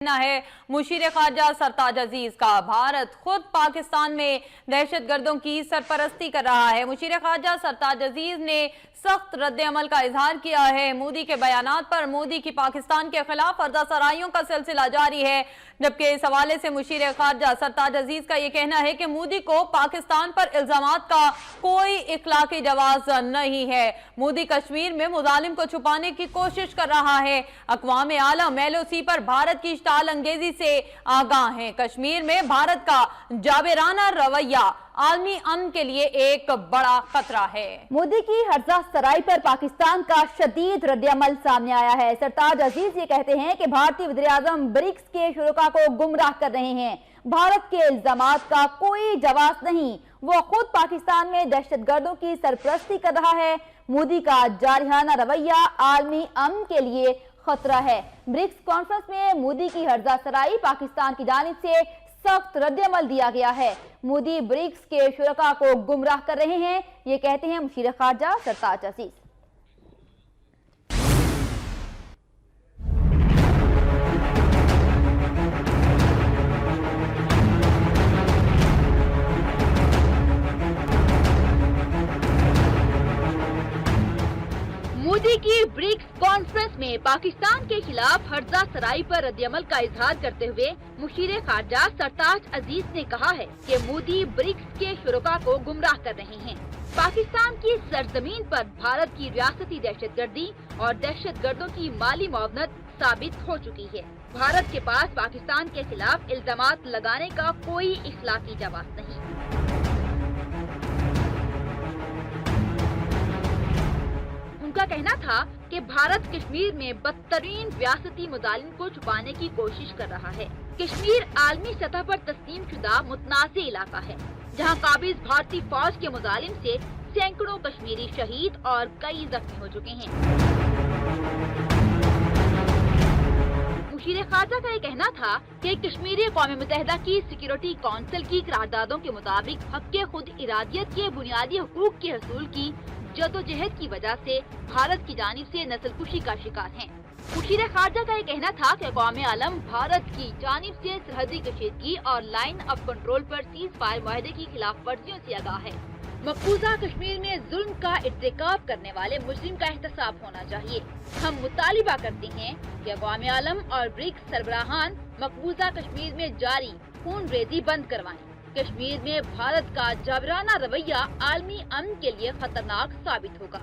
ہے مشیر خارجہ سرتاج عزیز کا بھارت خود پاکستان میں دہشت گردوں کی سرپرستی کر رہا ہے۔ مشیر خارجہ سرتاج عزیز نے سخت رد عمل کا اظہار کیا ہے۔ مودی کے بیانات پر مودی کی پاکستان کے خلاف فرضہ سرائیوں کا سلسلہ جاری ہے، جبکہ اس حوالے سے مشیر خارجہ سرتاج عزیز کا یہ کہنا ہے کہ مودی کو پاکستان پر الزامات کا کوئی اخلاقی جواز نہیں ہے۔ مودی کشمیر میں مظالم کو چھپانے کی کوشش کر رہا ہے۔ اقوام عالم LOC پر بھارت کی اشتعال انگیزی سے آگاہ ہیں۔ کشمیر میں بھارت کا جابرانہ رویہ عالمی امن کے لیے ایک بڑا خطرہ ہے۔ مودی کی ہرزہ سرائی پر پاکستان کا شدید رد عمل سامنے آیا ہے۔ سرتاج عزیز یہ کہتے ہیں کہ بھارتی وزیراعظم برکس کے شرکاء کو گمراہ کر رہے ہیں۔ بھارت کے الزامات کا کوئی جواز نہیں، وہ خود پاکستان میں دہشت گردوں کی سرپرستی کر رہا ہے۔ مودی کا جارحانہ رویہ عالمی امن کے لیے خطرہ ہے۔ برکس کانفرنس میں مودی کی ہرزہ سرائی پاکستان کی جانب سے سخت رد عمل دیا گیا ہے۔ مودی برکس کے شرکاء کو گمراہ کر رہے ہیں، یہ کہتے ہیں مشیر خارجہ سرتاج عزیز۔ مودی کی برکس کانفرنس میں پاکستان کے خلاف ہرزہ سرائی پر رد عمل کا اظہار کرتے ہوئے مشیر خارجہ سرتاج عزیز نے کہا ہے کہ مودی برکس کے شرکاء کو گمراہ کر رہے ہیں۔ پاکستان کی سرزمین پر بھارت کی ریاستی دہشت گردی اور دہشت گردوں کی مالی معاونت ثابت ہو چکی ہے۔ بھارت کے پاس پاکستان کے خلاف الزامات لگانے کا کوئی اخلاقی جواز نہیں۔ ان کا کہنا تھا کہ بھارت کشمیر میں بدترین ریاستی مظالم کو چھپانے کی کوشش کر رہا ہے۔ کشمیر عالمی سطح پر تسلیم شدہ متنازع علاقہ ہے، جہاں قابض بھارتی فوج کے مظالم سے سینکڑوں کشمیری شہید اور کئی زخمی ہو چکے ہیں۔ مشیر خارجہ کا یہ کہنا تھا کہ کشمیری اقوام متحدہ کی سیکیورٹی کونسل کی قراردادوں کے مطابق حق خود ارادیت کے بنیادی حقوق کے حصول کی جدوجہد کی وجہ سے بھارت کی جانب سے نسل کشی کا شکار ہیں۔ مشیر خارجہ کا یہ کہنا تھا کہ اقوام عالم بھارت کی جانب سے سرحدی کشیدگی اور line of control per cease fire معاہدے کی خلاف ورزیوں سے آگاہ ہے۔ مقبوضہ کشمیر میں ظلم کا ارتکاب کرنے والے مجرم کا احتساب ہونا چاہیے۔ ہم مطالبہ کرتے ہیں کہ اقوام عالم اور برکس سربراہان مقبوضہ کشمیر میں جاری خون ریزی بند کروائیں۔ کشمیر میں بھارت کا جابرانہ رویہ عالمی امن کے لیے خطرناک ثابت ہوگا۔